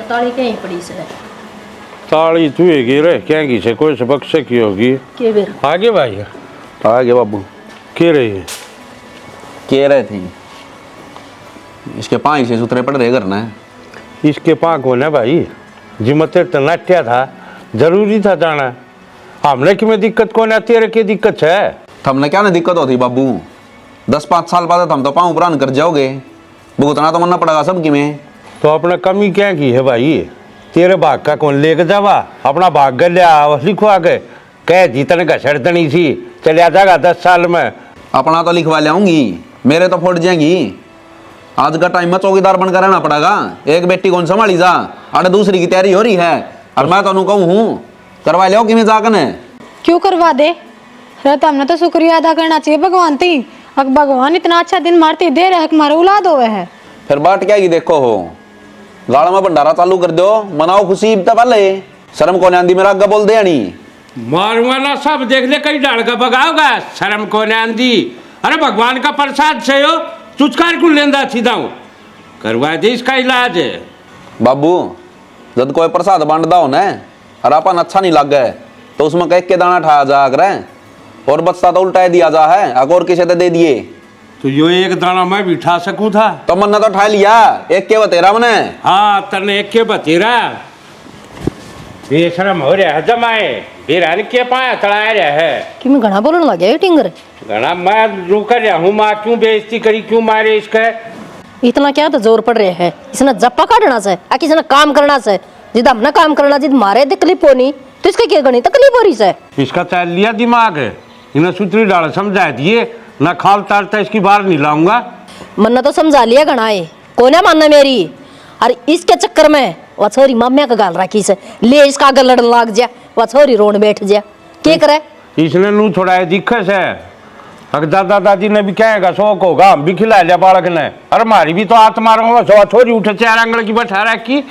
ताली कहीं पड़ी से ताली तू है रे क्या से कोई सबक से की होगी के बेर आगे भाई आगे बाबू के रही है कह रहे थे इसके पाँव से सुथरे पड़ रहे करना है। इसके पाँव कौन है भाई जिम्मते तो नाट्या था जरूरी था जाना हमने कि में दिक्कत कौन है तेरे की दिक्कत है हमने क्या ना दिक्कत होती बाबू 10-5 साल बाद हम तो पाँव पुरान कर जाओगे भुगतना तो मरना पड़ेगा सबकी में। तो अपने कमी क्या की है भाई तेरे भाग का कौन लेके जावा अपना भाग कर लिया लिखो आगे कह जीतने का शर्तनी सी चलिया जाएगा 10 साल में अपना तो लिखवा लाऊंगी मेरे तो फूट जाएंगी। आज का टाइम में चौकीदार बनकर रहना पड़ेगा एक बेटी कौन संभाली जा अरे दूसरी की तैयारी हो रही है और मैं तो कहूँ हूँ करवा लिया कि मैं जाकर क्यों करवा दे तो हमने तो शुक्रिया अदा करना चाहिए भगवान ती अब भगवान इतना अच्छा दिन मारती दे रहे हमारे औलाद होवे है फिर बाट क्या की देखो हो गाड़ा में भंडारा चालू कर दो मनाओ खुशी पहले शर्म को आंधी मेरा अग्गा बोल दे नहीं मारूंगा ना सब देख ले कहीं डाल का बगाओगा शर्म को आंधी अरे भगवान का प्रसाद से हो चुचकार को लेंदा सीधा हूँ करवा दे इसका इलाज है बाबू जब कोई प्रसाद बांटदा हो ना और अपन अच्छा नहीं लग गए तो उसमें कह के दाना ठाया जा कर और बचता तो उल्टा दिया जा है अगर किसी दे दिए तो यो एक दाना मैं भी उठा सकूं था तो मन्ना तो उठा लिया एक के बतेरा मैंने हाँ तने एक के बतेरा बेशरम हो रहा है जमाए बिरान के पाया चढ़ाया रहा है कि मैं घना बोलने लग गया टिंगर घना मैं रुक रहा हूँ माँ क्यों बेइज्जती करी क्यों मारे इसका इतना क्या तो जोर पड़ रहा है इसने जप्पा काटना से आ किसी ने काम करना से जिद हमने काम करना जिद मारे तकलीफ होनी तो इसका क्या गणी तकलीफ हो रही से इसका चल लिया दिमाग है इन्हें सूत्री डाल समझा दिए ना खाल तारता इसकी बाहर नहीं लाऊंगा मन्ना तो समझा लिया घना है कोने मानना मेरी और इसके चक्कर में वह छोरी मम्मी का गाल रखी से ले इसका आगे लड़न लाग जा वह छोरी रोन बैठ जा क्या करे इसने नू थोड़ा दिक्कत है अगर दादा दादी ने भी कहेगा शौक होगा हम भी खिला लिया बालक ने अरे हमारी भी तो आत्मा रहा छोरी उठे 4 आंगल की बैठा रखी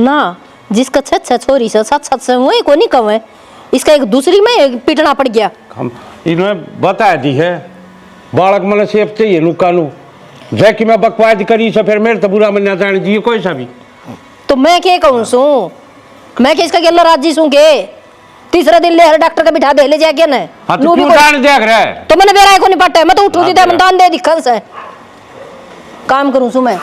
ना जिसका छत छोरी से सच से वही को नहीं कवे इसका एक दूसरी में पीटना पड़ गया हम इन्होंने बता दी है बालक मैंने सेफ चाहिए नुकानू जैकी मैं बकवाद करी से फिर मेरे तो बुरा मन जाने दिए कोई सा भी तो मैं क्या कहूँ सू मैं क्या इसका गेला राजी सू के तीसरा दिन ले हर डॉक्टर का बिठा दे ले जाके ना तू क्यों डांट देख रहा है तो मैंने बेरा को नहीं पटा मैं तो उठू दी मैं दान दे दिखन से काम करूँ सू मैं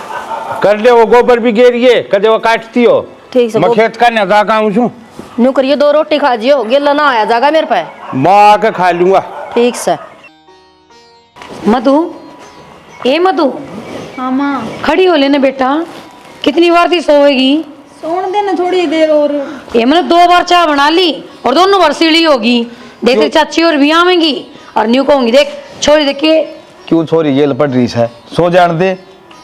कर ले वो गोबर भी गेरिए कदे वो काटती हो ठीक से मैं खेत का ना जागा हूँ न्यू करिए 2 रोटी खा जियो गेला ना आया जागा मेरे पे मैं आके खा लूंगा ठीक से मधु ए मधु हाँ माँ खड़ी हो लेने बेटा कितनी बार थी सोएगी सोने देना थोड़ी देर और ये मैंने 2 बार चाय बना ली और दोनों बार सीढ़ी होगी देख देख चाची और भी आवेंगी और न्यू कहूंगी देख छोरी देखिए क्यों छोरी जेल पड़ रही है सो जान दे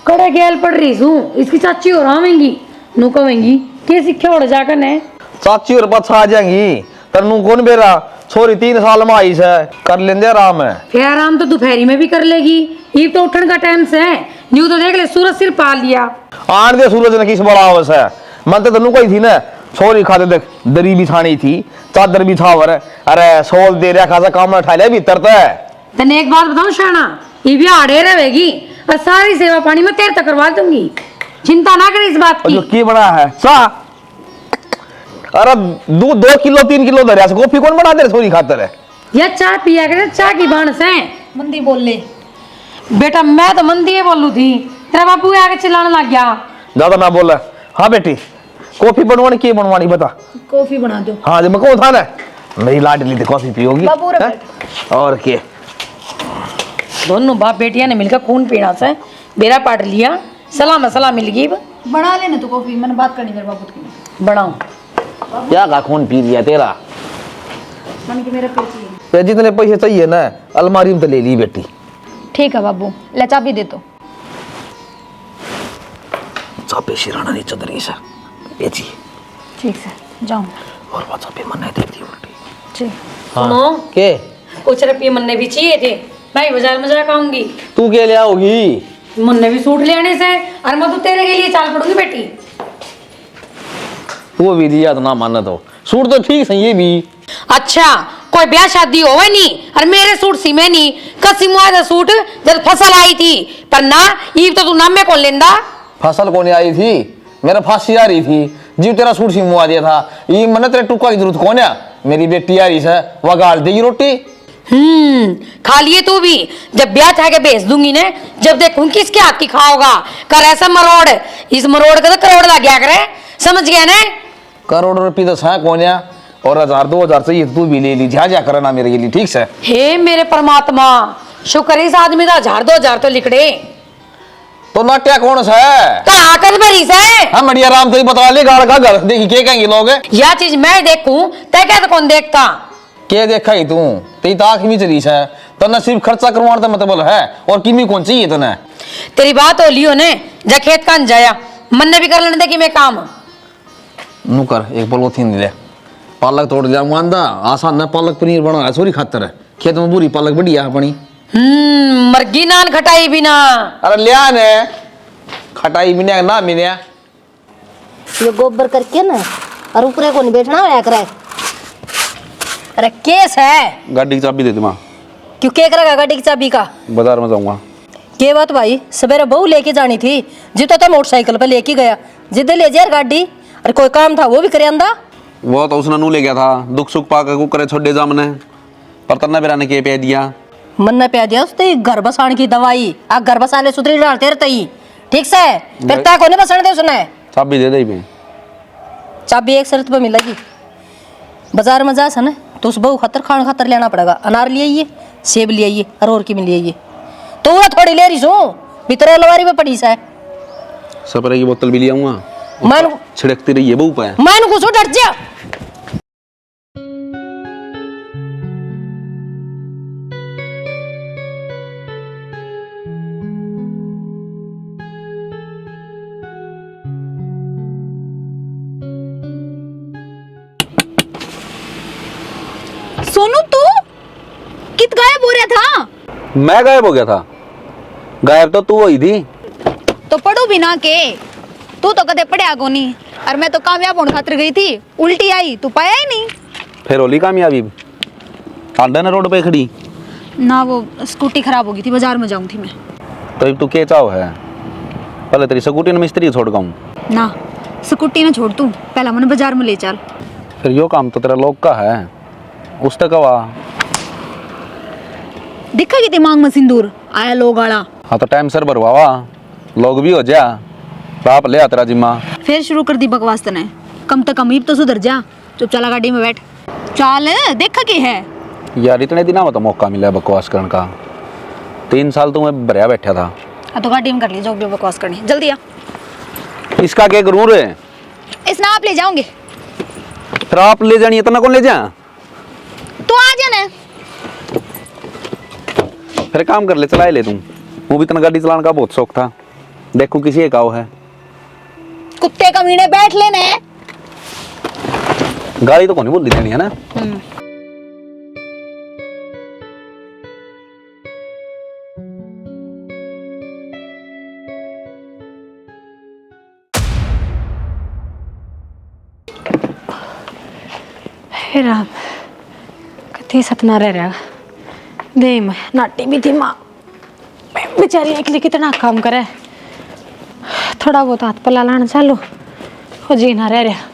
कड़े गेल पड़ रही हूँ इसकी चाची और आवेंगी नु कहेंगी के सीखे उड़ जाकर ने चाची और बच्चा आ जाएंगी तरनू कौन बेरा छोरी 3 साल में आई है कर लेंगे आराम है फिर आराम तो दोपहरी में भी कर लेगी ये तो उठन का टाइम से है न्यू तो देख ले सूरज सिर पा लिया आन दे सूरज ने किस बड़ा आवस है मन तो तनु कोई थी ना छोरी खाते देख दरी बिछानी थी चादर बिछावर अरे सोल दे रहा खासा काम उठा लिया भीतर तो है तने एक बात बताऊं शाना ये भी आड़े रहेगी और सारी सेवा पानी में तेरे तक करवा दूंगी चिंता ना करे इस बात की जो की बना है सा अरे 2 किलो 3 किलो दरिया से कॉफी कौन बना दे छोरी खातर है ये चाय पिया करे चाय की बांस है मंदी बोल ले बेटा मैं तो मंदी ही बोलू थी तेरा बापू आके चिल्लाने लग गया ज्यादा ना बोला हाँ बेटी कॉफी बनवानी की बनवानी बता कॉफी बना दो हाँ जब मैं कौन था ना मेरी लाडली तो कॉफी पियोगी और के दोनों बाप बेटिया ने मिलकर खून पीना से बेरा पाट लिया सलाह मिल गई बना लेना तो कॉफी मैंने बात करनी मेरे बाबू की बनाऊं क्या का खून पी लिया तेरा मन के मेरे पैसे जितने पैसे चाहिए ना अलमारी में तो ले ली बेटी ठीक है बाबू ले चाबी दे तो चाबी शिराना नहीं चदरी सा बेची ठीक है जाऊँ और बात चाबी मन नहीं देती उल्टी ठीक सुनो के कुछ रुपये मन्ने भी चाहिए थे भाई बाजार में जाकर आऊंगी तू क्या ले आओगी मुन्ने भी सूट लेने से और मैं तो तेरे के लिए चाल पड़ूंगी बेटी वो भी दिया तो ना मानना तो सूट तो ठीक है ये भी अच्छा कोई ब्याह शादी होवे नहीं और मेरे सूट सीमे नहीं कसी मुआदा सूट जब फसल आई थी पर ना ये तो तू नाम में कौन लेंदा फसल कौन आई थी मेरा फांसी आ रही थी जी तेरा सूट सिमवा दिया था, ये मैंने तेरे टुक्का की जरूरत कौन है? मेरी बेटी आ रही है, वह गाल देगी रोटी। खा लिए तू भी, जब ब्याह था के भेज दूंगी ने, जब देखूं किसके हाथ की खाओगा। कर ऐसा मरोड़, इस मरोड़ का तो करोड़ लग गया करे, समझ गया ना? करोड़ रुपये तो है कौन है, और 1000-2000 चाहिए तू भी ले ली, जा करना मेरे लिए, ठीक है? हे मेरे परमात्मा, शुक्र इस आदमी का 1000-2000 तो लिखड़े। तो नाट्या कौन सा है? कहाँ कर भरी से? हम बढ़िया राम तो बता ले, गाड़ का घर देखी के कहेंगे लोग? यह चीज मैं देखूं तय क्या तो कौन देखता? के देखा ही तू? तेरी ताक भी चली है, तो न सिर्फ खर्चा करवाने का मतलब है, और किमी कौन चाहिए तने? तेरी बात हो लियो ने, जा खेत कान जाया, मन ने भी कर लेने दे कि मैं काम। नू कर एक पॉलिथीन ले, पालक तोड़ जा मानदा, आसान है पालक पनीर बना है, सोरी खातर है, खेत में पूरी पालक बढ़िया है अपनी। मर्गी नान खटाई बिना। अरे लिया ने खटाई बिना ना मिले, ये गोबर करके ना, और ऊपरे को नहीं बैठना है करे। अरे केस है, गाड़ी की चाबी दे दे माँ, क्यों के करेगा गाड़ी की चाबी का? बाजार में जाऊंगा। के बात भाई, सवेरे बहू लेके जानी थी, जितो तो मोटरसाइकिल पे लेके गया, जिद्दे ले जा गाड़ी, अरे कोई काम था वो भी करे अंदा। वो तो उसने नू ले गया था, दुख सुख पाकर कुकरे छोड़े जामने, पर तन्ना बेरा ने के पे दिया। मन ने पे दिया उसते घर बसाने की दवाई, आ घर बसाने सुतरी डालते रहते ही, ठीक से? फिर ता कोने बसाने दे उसने। चाबी दे दे पे। चाबी एक शर्त पे मिलेगी, बाजार में जा सन तो उस बहू खातर खान खातर लेना पड़ेगा, अनार ले आइए, सेब ले आइए, और की मिल आइए। तो वो थोड़ी ले रही सो, भीतर अलमारी में पड़ी सा। स्प्रे की बोतल भी ले आऊंगा, मैं छिड़कती रही है बहू पे। मैं कुछ डर जा। सोनू तू कित गायब हो रहा था? मैं गायब हो गया था? गायब तो तू हुई थी। तो पढ़ू बिना के, तू तो कदे पढ़िया को नहीं, और मैं तो कामयाब होने खातिर गई थी, उल्टी आई, तू पाया ही नहीं। फिर होली कामयाबी आंडा ने रोड पे खड़ी ना, वो स्कूटी खराब हो गई थी, बाजार में जाऊं थी मैं। तो तू के चाव है? पहले तेरी स्कूटी ने मिस्त्री छोड़ गाऊं, ना स्कूटी ना छोड़, तू पहला मन बाजार में ले चल। फिर यो काम तो तेरा लोग का है, उस तक कवा। दिखा कि दिमाग में सिंदूर आया लोग आड़ा। हाँ तो टाइम सर भरवावा, लोग भी हो जा, बाप ले आ तेरा जिम्मा। फिर शुरू कर दी बकवास तने, कम तो कम तो सुधर जा, चुप चला गाड़ी में बैठ, चल देखा कि है। यार इतने दिनों में तो मौका मिला है बकवास करने का, 3 साल तो मैं भरिया बैठा था। तो गाड़ी में कर ली जो भी बकवास करनी, जल्दी आ। इसका क्या करूँ रे? इसना आप ले जाओगे? फिर आप ले जानी इतना कौन ले जा? तू आ जाना। फिर काम कर ले, चला ले तू, वो भी इतना गाड़ी चलाने का बहुत शौक था, देखो किसी एक आओ है। कुत्ते कमीने बैठ लेने। गाड़ी तो कौन बोल देनी है ना। हे राम, कथी सतना रहा दे मैं नाटी भी थी माँ, बेचारी एक लिए कितना काम करे, थोड़ा बहुत हाथ पला लाना चालू हो जीना रह रहा।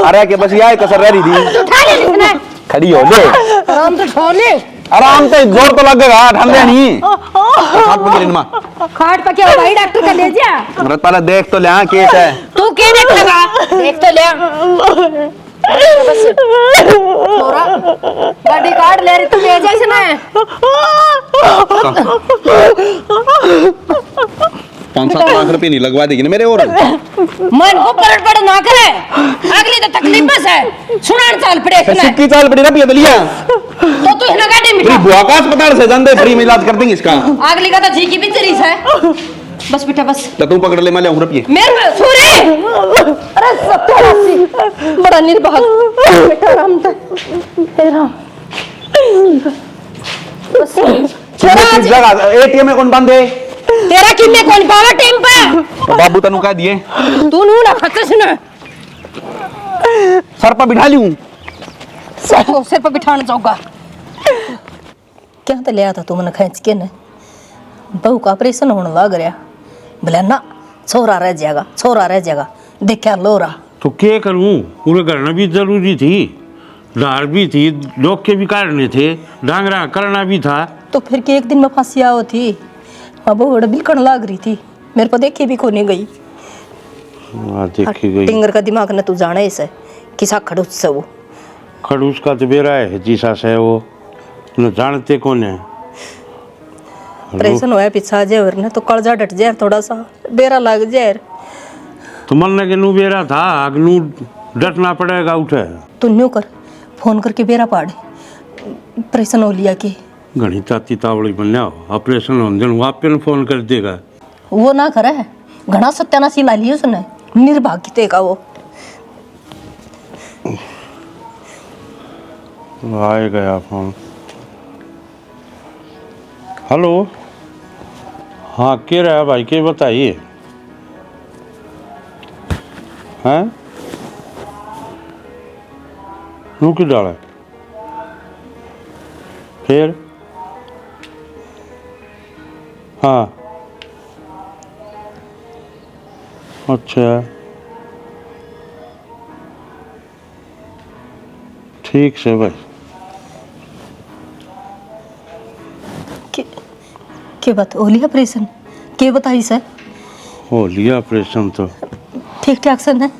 अरे के बस यह कसर रह रही थी, खड़ी हो ले, आराम से छोले, आराम से जोर तो लगेगा, ठंडे नहीं। हाथ पकड़ ले मां, खाट पे क्या भाई, डॉक्टर का ले जा। मरत पहले देख तो ले, हाँ केस है। तू क्या देख लगा, देख तो ले। बस छोरा, गाड़ी काट ले रही तू, ले जा इसने। 5-7 लाख रुपए नहीं लगवा देगी ना मेरे, और मन को करट पड़ ना करे, अगली तो तकलीफ बस है, सुनार चाल पड़े इसने। सिक्की चाल पड़ी ना पिया दलिया, तो तू इतना गाड़ी में मेरी बुआ का अस्पताल से जानते फ्री में इलाज कर देंगे इसका। अगली का तो जी की पिक्चर है। बस बेटा बस, तो तू पकड़ ले, मैं ले आऊं रुपये। मेरे सूरे, अरे सत्यासी, बड़ा निर्भाग बेटा, राम था, हे राम। बस छोरा, जगह एटीएम में कौन बंद है? तेरा किन्ने कौन पावा टाइम पे तो बाबू तेन कह दिए तू नू ना खतस ना सर पर बिठा लूं सिर पर बिठाना चाहूंगा क्या तो लिया था तू मैंने खींच के ने बहू का ऑपरेशन होने लग रहा बोले ना छोरा रह जाएगा देखा लोरा तो क्या करूं पूरे करना भी जरूरी थी, धार भी थी, लोग के भी काटने थे, डांगरा करना भी था। तो फिर के एक दिन में फांसी आओ थी अब वो बड़ा बिलकण लाग रही थी मेरे को देखी भी कोनी गई। देखी गई टिंगर का दिमाग न तू जाने इसे किसा खड़ूस से वो खड़ूस का तो बेरा है जीसा से वो न जानते कौन है। ऑपरेशन होया पीछा जे वरने तो कलजा डट जाए थोड़ा सा बेरा लग जाए तो मन लगे नू बेरा था अगनू डटना पड़ेगा उठे तू न्यू कर फोन करके बेरा पाड़े ऑपरेशन हो लिया के घनी ताती तावड़ी बनया ऑपरेशन होने दिन वापस न फोन कर देगा। वो ना करे घना सत्यानाशी ला लिया उसने निर्भाग्यते का वो आए गया फोन। हेलो हाँ क्या रहा भाई के बताइए हैं रुक डाला फिर हाँ अच्छा ठीक से भाई के बात हो लिया ऑपरेशन के बताई सर हो लिया ऑपरेशन तो ठीक ठाक से है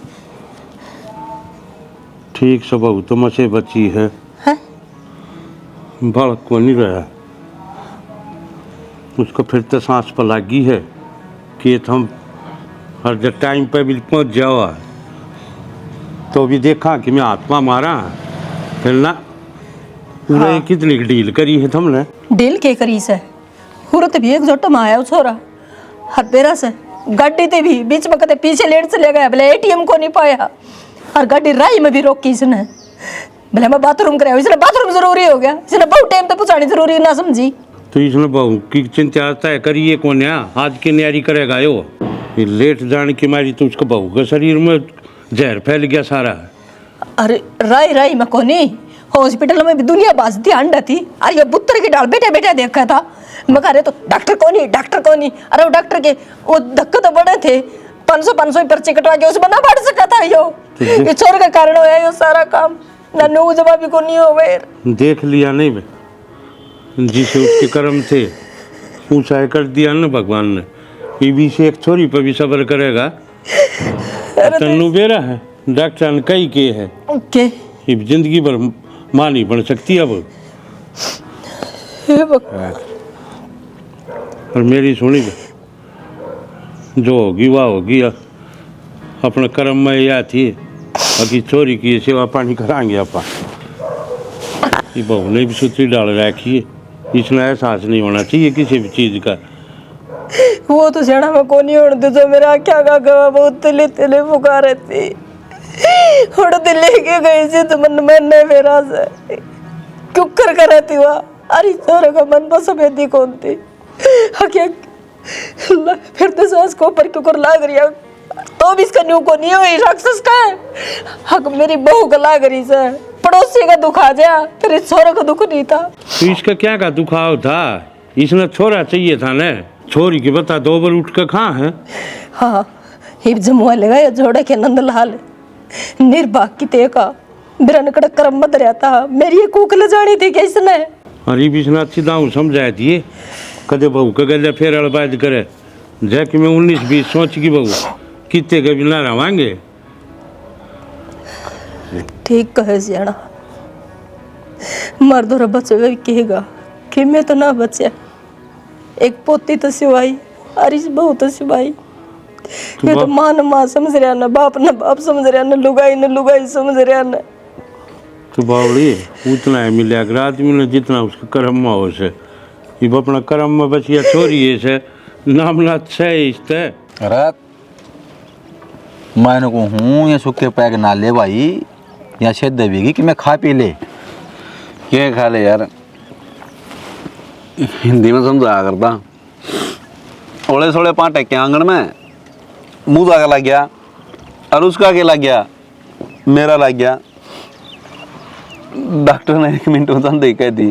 ठीक से बहू तो मचे बची है हैं? बालक को नहीं रहा उसको फिर तो सांस पर लगी है कि हम हर जब टाइम पे भी पहुंच जाओ तो भी देखा कि मैं आत्मा मारा फिर ना पूरा हाँ। कितनी डील करी है तुमने डील के करी से हुरत भी एक जोट में आया छोरा हर बेरा से गाड़ी ते भी बीच में कते पीछे लेट से ले गया बोले एटीएम को नहीं पाया और गाड़ी राई में भी रोकी इसने बोले मैं बाथरूम कराया इसने बाथरूम जरूरी हो गया इसने बहुत टाइम तक पहुंचानी जरूरी ना समझी तो इसने बहू की चिंता तय करिए कौन आज की न्यारी करेगा यो ये लेट जाने की मारी तो उसको बहू के शरीर में जहर फैल गया सारा। अरे राई राई में कोनी हॉस्पिटल में भी दुनिया बाजती अंडा थी अरे ये बुत्तर की डाल बेटे बेटे देखा था मैं कह रहे तो डॉक्टर कोनी अरे वो डॉक्टर के वो धक्के तो बड़े थे 500 पर्चे कटवा के उसमें ना बढ़ सका था यो ये चोर का कारण होया यो सारा काम ना नो जवाब भी को नहीं हो गए देख लिया नहीं बे जिसे उसके कर्म थे ऊंचाई कर दिया ना भगवान ने बीबी से एक छोरी पर भी सब्र करेगा तन्नू बेरा है डॉक्टर ने कही के है ओके ये जिंदगी भर मां नहीं बन सकती अब और मेरी सुनी जो होगी वह होगी अपने कर्म में या थी बाकी चोरी की सेवा पानी कराएंगे अपा ये बहू ने भी सुतरी डाल रखी है इसमें एहसास नहीं होना चाहिए किसी भी चीज़ का। वो तो सेना में कोनी उड़ते जो मेरा क्या का गवा बहुत तिले तिले पुकारे थी उड़ते लेके गई थी तो मन में ने मेरा से क्यों कर रहती हुआ अरे सारे का मन पर सफेदी कौन थी क्या फिर तो सांस को ऊपर क्यों कर लाग रही है तो भी इसका न्यू को नहीं हुई राक्षस का है हक मेरी बहू का लाग रही से पड़ोसी का दुख आ जाया फिर इस छोरे का दुख नहीं था तो इसका क्या का दुखाव था इसने छोरा चाहिए था ना छोरी की बता 2 बार उठ कर कहाँ है। हाँ हिप जमुआ लगा या जोड़े के नंद लाल निर्भाग की ते का मेरा नकड़ कर्म मत रहता मेरी ये कूक ले जानी थी कैसने अरे भी इसने अच्छी दाऊ समझाया दिए कदे बहू का गले फेर अड़बाज करे जैक में 19-20 सोच की बहू कितने के बिना रवांगे। ठीक कहे सियाना मर्द और बचेगा कहेगा कि मैं तो ना बचे एक पोती तो सिवाई अरे बहू तो सिवाई ये तो माँ न माँ समझ रहा ना बाप न बाप समझ रहा न लुगाई समझ रहा न तो बावड़ी उतना है मिले अगर आदमी ने जितना उसका कर्म में हो से ये अपना कर्म में बचिया छोरी है से नाम ना अच्छा है इसते अरे मैंने को हूँ ये सूखे पैक ना ले भाई या शेद देवी कि मैं खा पी ले ये खा ले यार हिंदी में समझाया करता ओले सोले पाटे के आंगन में मुंह जाके लग गया और उसका के लग गया, मेरा लग गया। डॉक्टर ने 1 मिनट में देख कह दी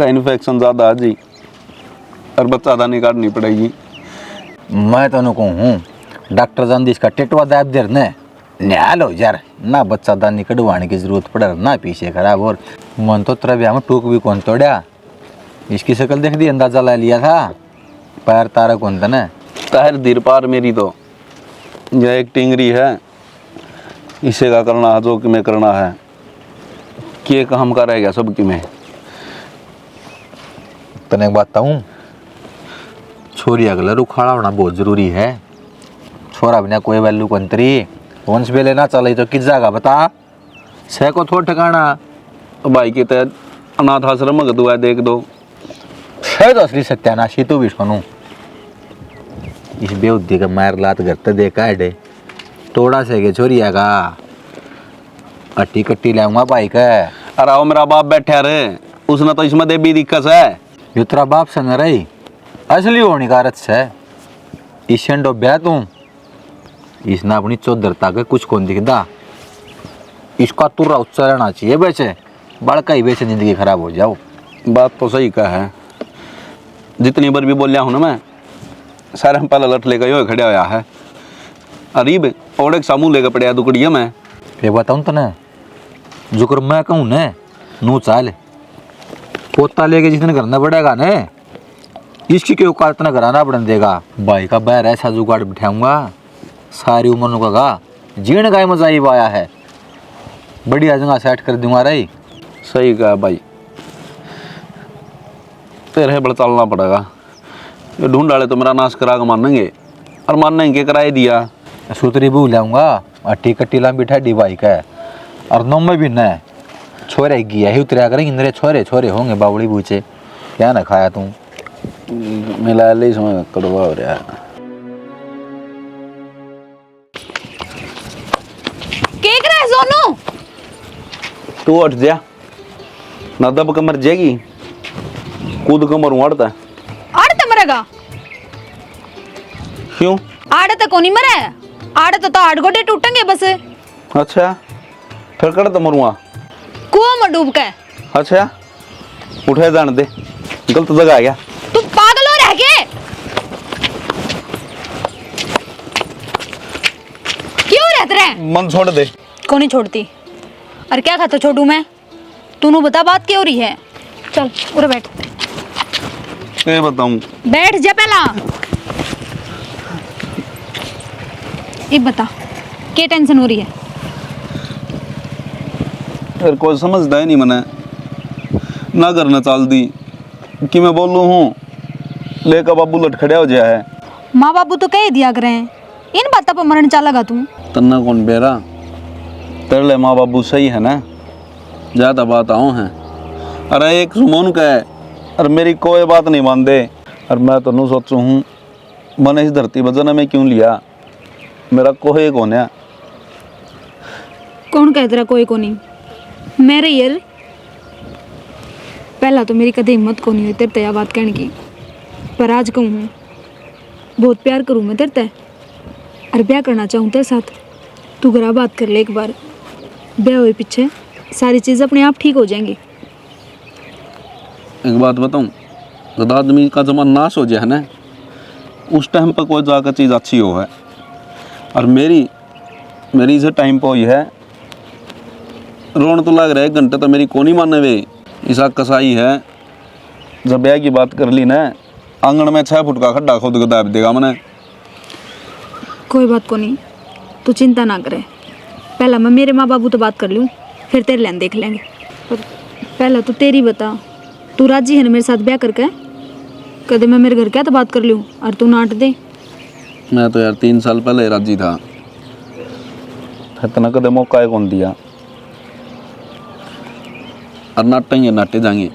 इन्फेक्शन ज़्यादा आ जी और बच्चा दानी काटनी पड़ेगी। मैं तो कहूँ डॉक्टर जान दी इसका टेटवा दाब देर ने न्याल हो यार, ना बच्चा दानी कटवाने की जरूरत पड़े ना पीछे खराब। और मन तो तरह ब्याह में टूक भी कौन तोड़ा, इसकी शक्ल देख दी अंदाजा ला लिया था। पैर तारा कौन था ना, तार धीर पार मेरी तो यह एक टिंगरी है, इसे का करना है जो कि मैं करना है कि काम का रह गया सब कि मैं। तने एक बात बताऊँ, छोरी अगला उखाड़ा होना बहुत जरूरी है। छोरा बिना कोई वैल्यू कंतरी वंश बेले ना चले तो किस जाएगा बता, सह को थोड़ा ठिकाना। भाई के तहत अनाथ आश्रम में दुआ देख दो, है तो असली सत्यानाशी तो भी सुनू। इस बेउद्दी का मार लात करते देखा है डे तोड़ा से के छोरी आगा अट्टी कट्टी लाऊंगा भाई का। अरे आओ मेरा बाप बैठा रहे, उसने तो इसमें दे भी दिक्कत है। यो तेरा बाप से न रही असली होनी कारत से ईशन डोब्या तू, इसने अपनी चौधरता के कुछ कौन दिखदा। इसका तुर्रा उत्साह रहना चाहिए बेचे, बड़का ही बेचे जिंदगी खराब हो जाओ। बात तो सही कहा है, जितनी बार भी बोलिया हूँ ना मैं, सारे हम पहले लट लेकर यो खड़ा होया है। अरीब और एक सामू लेकर पड़िया दुकड़िया में। ये बताऊँ तो ना जुकर मैं कहूँ न नू चाल पोता लेके जितने करना पड़ेगा न, इसकी क्यों औकात न कराना पड़न देगा। भाई का बैर ऐसा जुगाड़ बिठाऊंगा सारी उम्र का जीण गाय मजा ही आया है, बढ़िया जगह सेट कर दूंगा रही। सही कहा भाई, तेरे बड़ा चलना पड़ेगा। ये ढूंढ डाले तो मेरा नाश करा के मानेंगे, और मानने के कराए दिया। सूतरी बू लाऊंगा अट्टी कट्टी ला बिठा डी भाई का, और नौ में भी न छोरे गिया ही उतरा करेंगे इंद्रे छोरे छोरे होंगे बावड़ी बूचे। क्या ना खाया तू मिला ले इसमें कड़वा हो रहा है। केक रहा है सोनू, तू उठ जा ना, दब के मर जाएगी, कूद के मरूं अड़ता। आड़े मरेगा क्यों? आड़े तो कोनी मरे, आड़े तो आड़ गोडे टूटेंगे बस। अच्छा फिर कर तो मरुआ कुआं में डूब के। अच्छा उठे जान दे, गलत जगह आ गया। तू पागल हो रह के, क्यों रहते रहे? मन छोड़ दे। को नहीं छोड़ती, और क्या खाता छोड़ू मैं? तूने बता बात क्या हो रही है? चल उरे बैठ, क्या बताऊं? बैठ जा पहला। ये बता क्या टेंशन हो रही है? फिर कोई समझदा ही नहीं मने, ना करना चाल दी कि मैं बोलूं हूँ लेकर बाबू लटखड़िया हो जाया है। माँ बाबू तो कह दिया करे हैं, इन बातों पर मरण चालेगा तू? तन्ना कौन बेरा, तेरे लिए माँ बाबू सही है ना, ज़्यादा बात आओ हैं। अरे एक सुमोन का है और मेरी कोई बात नहीं मान दे, और मैं तो नहीं सोचू हूँ मैंने इस धरती बजन में क्यों लिया, मेरा कोई कौन है। कौन कह तेरा कोई को नहीं, मेरे यार पहला तो मेरी कदे हिम्मत को नहीं हुई तेरे तया बात कहने की, पर आज कहूँ बहुत प्यार करूँ मैं तेरे तय, और ब्याह करना चाहूँ तेरे साथ। तू घरा बात कर ले एक बार, ब्याह हुए पीछे सारी चीज़ अपने आप ठीक हो जाएंगी। एक बात बताऊँ, जब आदमी का जमाना नाश हो जाए ना, उस टाइम पर कोई जाकर चीज़ अच्छी हो है, और मेरी इसे टाइम पर हुई है। रोन तो लग रहा है, 1 घंटे तो मेरी को नहीं माने वे। ऐसा कसाई है, जब ब्याह की बात कर ली ना, आंगन में 6 फुट का खड्डा खोद के दाब देगा मैंने। कोई बात को नहीं, तू चिंता ना करे, पहला मैं मेरे माँ बाबू तो बात कर लूँ, फिर तेरे लेन देख लेंगे। पर पहला तो तेरी बता, तू राजी है ना मेरे साथ ब्याह करके? कदे मैं मेरे घर क्या तो बात कर लूँ और तू नाट दे। मैं तो यार 3 साल पहले राजी था, इतना कदे मौका है कौन दिया, और नाटेंगे नाटे जाएंगे।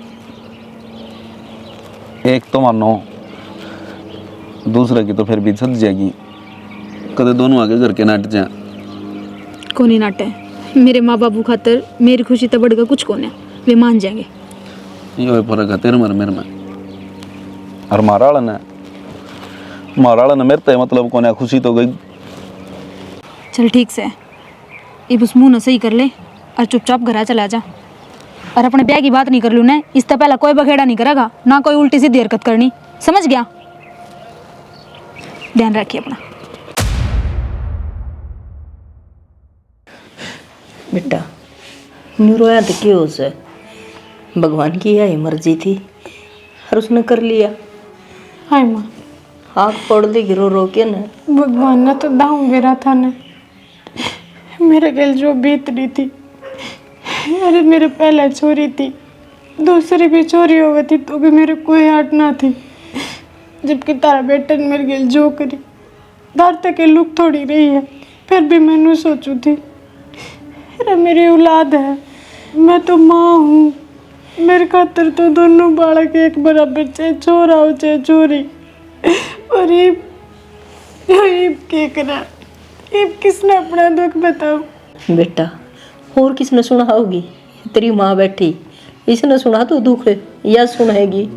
एक तो मानो, दूसरे की तो फिर भी सद जाएगी, कदे दोनों आगे घर के नाट जाए। कौन ही नाटे, मेरे माँ बाबू खातर मेरी खुशी तो बढ़कर कुछ कौन है, वे मान जाएंगे। ये फर्क है तेरे मेरे में, और मारा वाला ने महाराणा ने मेरे ते मतलब कोने खुशी तो गई। चल ठीक से ये बस मुंह न सही कर ले और चुपचाप घर चला जा और अपने ब्याह की बात नहीं कर लू ना, इससे पहले कोई बखेड़ा नहीं करेगा ना कोई उल्टी सीधी हरकत करनी, समझ गया? ध्यान रखिए अपना। बेटा न्यू रोया तो क्यों उसे, भगवान की यही मर्जी थी और उसने कर लिया। हाय माँ, आँख पड़ ली गिरो रो के ना। भगवान ने तो दाऊ मेरा था ने, मेरे गल जो बीत रही थी। अरे मेरे पहले चोरी थी, दूसरी भी चोरी हो गई थी तो भी मेरे कोई हाट ना थी, जबकि तारा बेटे ने मेरे गल जो करी दार तक के लुक थोड़ी रही है, फिर भी मैंने सोचू थी अरे मेरी औलाद है, मैं तो माँ हूँ, मेरे खातर तो दोनों बालक एक बराबर, चाहे छोरा हो चाहे चोरी। और ये क्या करा, ये किसने अपना दुख बताओ? बेटा और किसने सुना होगी, तेरी माँ बैठी, इसने सुना तो दुख या सुनाएगी।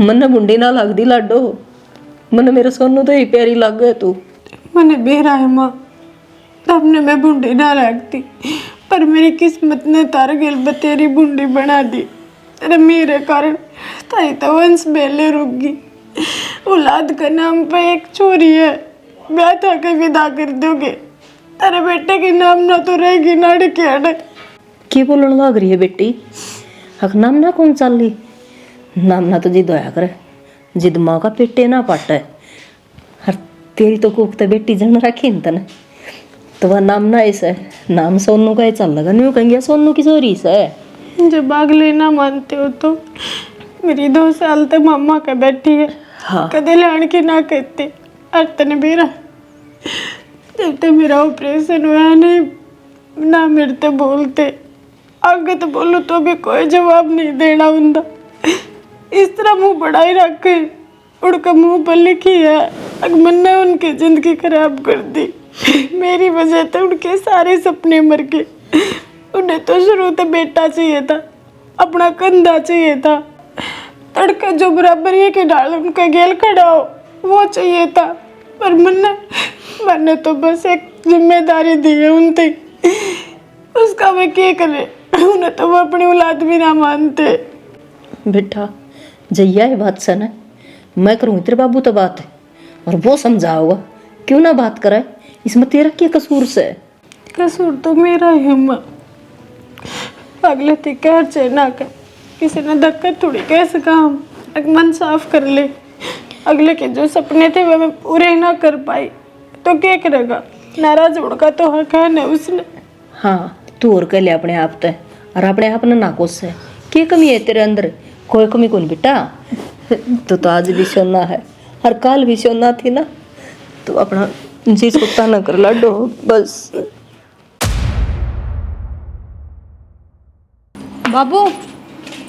मन मुंडी ना लगदी लाडो, मन मेरे सोनू तो ही प्यारी लग गए तू। मैंने बेरा है माँ, तब ने मैं बूढ़ी ना लगती, पर मेरी किस्मत ने तार गिल बतेरी बूढ़ी बना दी। तेरे मेरे कारण ताई तो वंश बेले रुक गई। औलाद का नाम पे एक चोरी है, ब्याह था के विदा कर दोगे, तेरे बेटे के नाम ना तो रहेगी नाड़ी की अड़क। की बोलन लग रही है बेटी, हक नाम ना कौन चल ली, नाम ना तो जिद होया करे, जिद माँ का पेटे ना पाटे। हर तेरी तो कुक तो बेटी जन रखी न तने, तो वह नाम ना ऐसा है, नाम सोनू का ही चल लगा, न्यू कहेंगे सोनू की चोरी से। जब अगले ना मानते हो तो मेरी 2 साल तक मम्मा का बैठी है, हाँ कदे लाने की ना कहते। और तने बेरा जब तक मेरा ऑपरेशन हुआ नहीं ना मेरे तो बोलते, आगे तो बोलो तो भी कोई जवाब नहीं देना उनका। इस तरह मुंह बढ़ाई रखे, उड़का मुंह पर लिखी है, अगर मैंने उनकी जिंदगी खराब कर दी, मेरी वजह तो उनके सारे सपने मर गए। उन्हें तो शुरू से बेटा चाहिए था, अपना कंधा चाहिए था, तड़का जो बराबर ये के डाल उनका गेल खड़ा हो वो चाहिए था, पर मैंने तो बस एक जिम्मेदारी दी है उनसे, उसका मैं क्या करे, उन्हें तो वो अपनी औलाद भी ना मानते। बेटा जैया है बात से ना, मैं करूँ तेरे बाबू तो बात है और वो समझाओगा, क्यों ना बात करे, इसमें तेरा क्या कसूर से? कसूर तो मेरा ही माँ, अगले थे कह चाहे ना कर, किसी ने धक्का थोड़ी कह सका हम, एक मन साफ कर ले, अगले के जो सपने थे वह मैं पूरे ना कर पाई तो क्या करेगा, नाराज उड़का तो हक है ना उसने। हाँ तू और कह ले अपने आप ते, और अपने आप ने नाकोस है, क्या कमी है तेरे अंदर? कोई कमी कौन बेटा, तो आज भी सोना है और कल भी सोना थी ना, तो अपना जी सुता ना कर लाडो बस। बाबू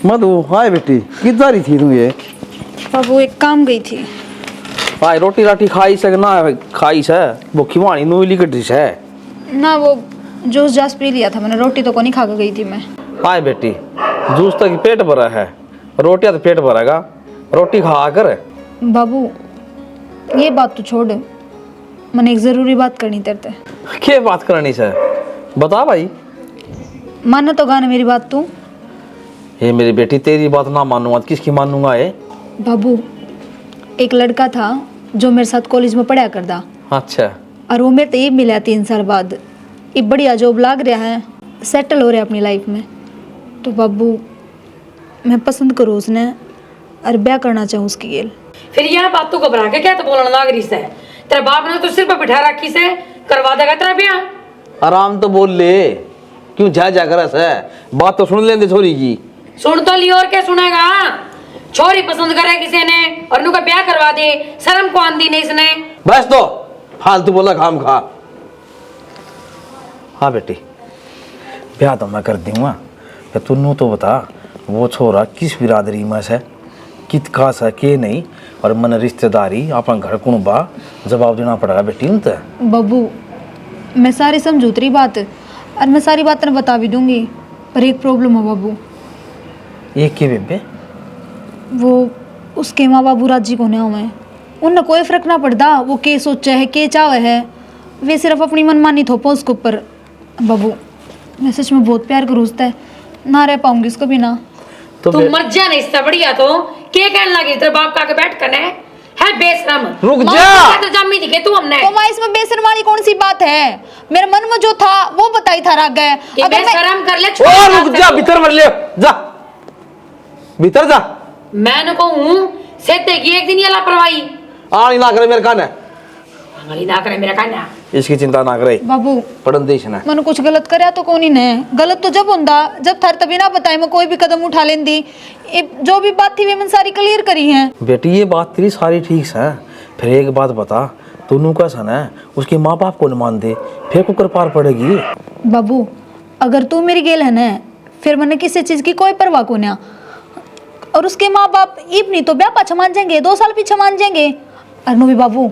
मधु हाय बेटी, किधर जा रही थी तू ये? बाबू एक काम गई थी। हाय रोटी राटी खाई से ना खाई से, वो खिवानी नोईली कटी से ना, वो जूस जास पी लिया था मैंने, रोटी तो को नहीं खा के गई थी मैं। हाय बेटी, जूस तक पेट भरा है, रोटियां तो पेट भरेगा, रोटी खा कर। बाबू ये बात तो छोड़, मैंने एक ज़रूरी बात करनी तेरे से। क्या बात करनी से, बता भाई। मानो तो गाने मेरी बात तू। ये मेरी बेटी तेरी बात ना मानूंगा, किसकी मानूंगा? ये बाबू एक लड़का था जो मेरे साथ कॉलेज में पढ़ा करता, अच्छा, और वो मेरे से मिला 3 साल बाद, ये बढ़िया जॉब लाग रहा है, सेटल हो रहा है अपनी लाइफ में, तो बाबू मैं पसंद करूँ उसने और ब्याह करना चाहूँ उसकी गेल। फिर यह बात तू घबरा के क्या तो बोलने लग रही से? तेरे बाप ने तो सिर पर बिठा रखी से, करवा देगा तेरा ब्याह। आराम तो बोल ले, क्यों जा जा कर है, बात तो सुन लेंगे छोरी की। सुन तो ली, और क्या सुनेगा? छोरी पसंद करे किसी ने और उनका ब्याह करवा दे, शर्म को आंदी नहीं इसने। बस तो फालतू बोला खाम खा। हाँ बेटी, ब्याह तो मैं कर दूंगा, तू तो बता वो छोरा किस बिरादरी में से, कित का सा के नहीं, और मन रिश्तेदारी अपना घर कौन बा, जवाब देना पड़ेगा बेटी उनते। बाबू मैं सारी समझू तेरी बात और मैं सारी बातें बता भी दूंगी, पर एक प्रॉब्लम हो बाबू। एक के बेबे? वो उसके माँ बाबू राजी को नहीं हुए, उन्हें कोई फर्क ना पड़ता वो के सोचा है के चाहे है, वे सिर्फ अपनी मनमानी थोपो उसके ऊपर। बाबू मैं सच में बहुत प्यार करूँ उससे, ना रह पाऊंगी उसको बिना। तू मर जा नहीं, इससे बढ़िया तो के कहने लगी तेरे बाप का के बैठ कर है बेशरम। रुक माँ जा। तो जम्मी दिखे तू हमने तो माँ इसमें बेशर्म वाली कौन सी बात है? मेरे मन में जो था वो बताई था राग गए। कि बेशरम कर ले ओ रुक जा, भीतर मर ले जा, भीतर जा। मैं कहूँ सेते की एक दिन ये लापरवाही आनी ना करे मेरे कान है, हमारी ना करे मेरा कहना। इसकी चिंता ना करे बाबू पढ़न देश ना। मैंने कुछ गलत करया तो कौन ही ने? गलत तो जब होंदा जब थार तभी ना बताए मैं कोई भी कदम उठा लेंदी। जो भी बात थी वे मैंने सारी क्लियर करी है। बेटी ये बात तेरी सारी ठीक है, फिर एक बात बता, तू का सन है उसके माँ बाप को न मान दे, फिर कुकर पार पड़ेगी। बाबू अगर तू मेरी गेल है ना, फिर मैंने किसी चीज की कोई परवाह को ना। और उसके माँ बाप इब नहीं तो ब्याह पाछा मान जाएंगे, 2 साल पीछे मान जाएंगे। अनु भी बाबू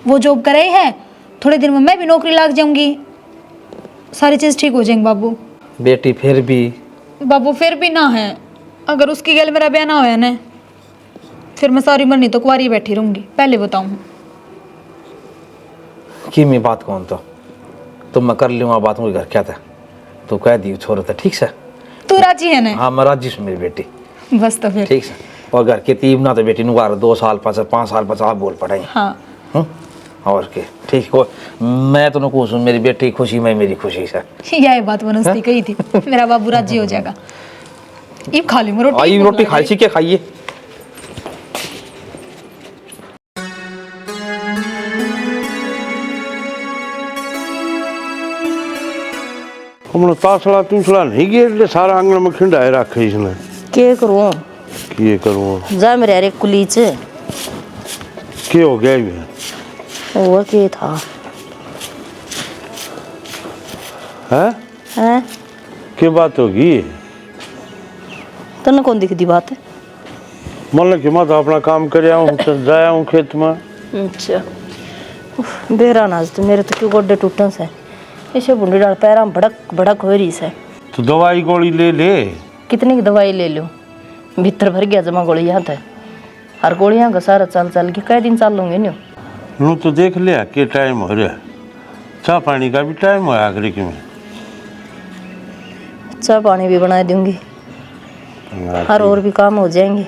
वो जॉब करे है, थोड़े दिन में मैं भी नौकरी लग जाऊंगी, सारी चीज ठीक हो जाएंगी। बाबू बेटी फिर भी बाबू फिर भी ना है, अगर उसकी गल मेरा ब्याह ना होया ना, फिर मैं सारी उम्र नहीं तो कुंवारी बैठी रहूंगी। पहले बताऊं कि मैं बात कौन तो मैं कर लूँगा बात, मुझे घर क्या था तो कह दी छोड़ था, ठीक से? तू राजी है ना? हाँ मैं राजी हूँ मेरी बेटी, बस तो फिर ठीक से। और घर के तीब ना तो बेटी नुगार 2 साल 5 साल 50 बोल पड़े। हाँ और के ठीक हो, मैं तो खुश हूँ, मेरी बेटी खुशी में मेरी खुशी से। यही बात मनस्ती कही थी, मेरा बाबू राजी हो जाएगा। ये खा ली मैं रोटी। आई रोटी खाई सी क्या खाइए। हमने तासला तूसला नहीं गिर सारा आंगन में खिंडाए रखे इसने। के करूँ ये करूँ जा मेरे अरे कुलीच के हो गया ये? वो के था हैं? क्या बात होगी? तने कौन दिखती बात है? मतलब कि मैं तो अपना काम कर आया हूँ, जाया हूँ खेत में। अच्छा बेरा नाज तो मेरे तो क्यों गोड्डे टूटन से, इसे बुंडी डाल पैरा में भड़क भड़क हो रही से। तो दवाई गोली ले ले। कितने की दवाई ले लो, भीतर भर गया जमा गोलियाँ थे, हर गोलियाँ का सारा चल चल के कई दिन चल लूँगे न्यू। नू तो देख लिया के टाइम हो रहा, चाय पानी का भी टाइम हो आखिरी की में। चाय पानी भी बना दूंगी और भी काम हो जाएंगे,